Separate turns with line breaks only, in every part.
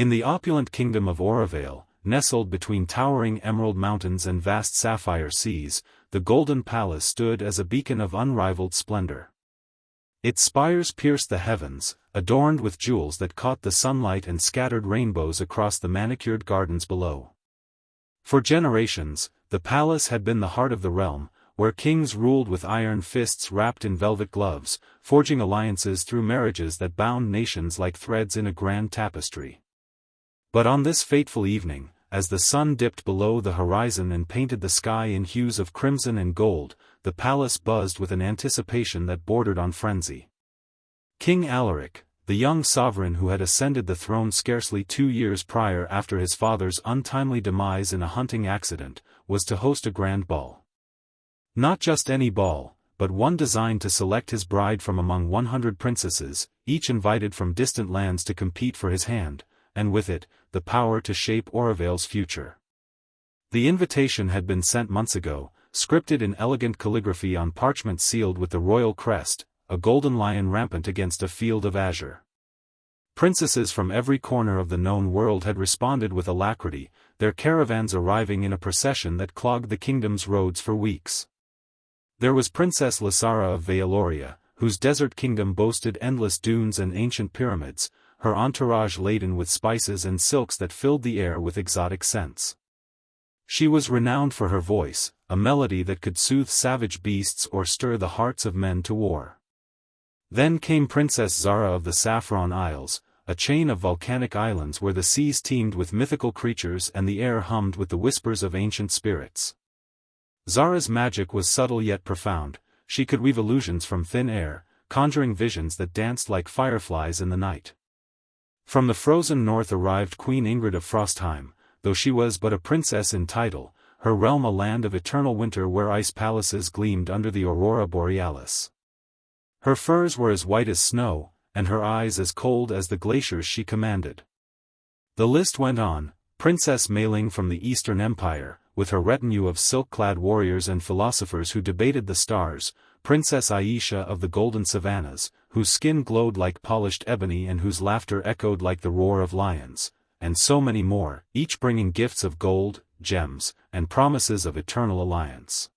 In the opulent kingdom of Aurivale, nestled between towering emerald mountains and vast sapphire seas, the golden palace stood as a beacon of unrivaled splendor. Its spires pierced the heavens, adorned with jewels that caught the sunlight and scattered rainbows across the manicured gardens below. For generations, the palace had been the heart of the realm, where kings ruled with iron fists wrapped in velvet gloves, forging alliances through marriages that bound nations like threads in a grand tapestry. But on this fateful evening, as the sun dipped below the horizon and painted the sky in hues of crimson and gold, the palace buzzed with an anticipation that bordered on frenzy. King Alaric, the young sovereign who had ascended the throne scarcely 2 years prior after his father's untimely demise in a hunting accident, was to host a grand ball. Not just any ball, but one designed to select his bride from among 100 princesses, each invited from distant lands to compete for his hand, and with it, the power to shape Aurivale's future. The invitation had been sent months ago, scripted in elegant calligraphy on parchment sealed with the royal crest, a golden lion rampant against a field of azure. Princesses from every corner of the known world had responded with alacrity, their caravans arriving in a procession that clogged the kingdom's roads for weeks. There was Princess Lysara of Vealoria, whose desert kingdom boasted endless dunes and ancient pyramids, her entourage laden with spices and silks that filled the air with exotic scents. She was renowned for her voice, a melody that could soothe savage beasts or stir the hearts of men to war. Then came Princess Zara of the Saffron Isles, a chain of volcanic islands where the seas teemed with mythical creatures and the air hummed with the whispers of ancient spirits. Zara's magic was subtle yet profound. She could weave illusions from thin air, conjuring visions that danced like fireflies in the night. From the frozen north arrived Queen Ingrid of Frostheim, though she was but a princess in title, her realm a land of eternal winter where ice palaces gleamed under the aurora borealis. Her furs were as white as snow, and her eyes as cold as the glaciers she commanded. The list went on: Princess Meiling from the Eastern Empire, with her retinue of silk-clad warriors and philosophers who debated the stars, Princess Aisha of the Golden Savannas, whose skin glowed like polished ebony and whose laughter echoed like the roar of lions, and so many more, each bringing gifts of gold, gems, and promises of eternal alliance.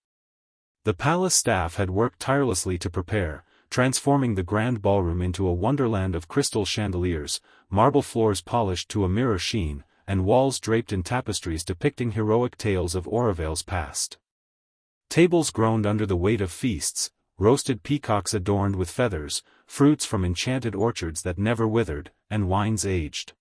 The palace staff had worked tirelessly to prepare, transforming the grand ballroom into a wonderland of crystal chandeliers, marble floors polished to a mirror sheen, and walls draped in tapestries depicting heroic tales of Aurivale's past. Tables groaned under the weight of feasts, roasted peacocks adorned with feathers, fruits from enchanted orchards that never withered, and wines aged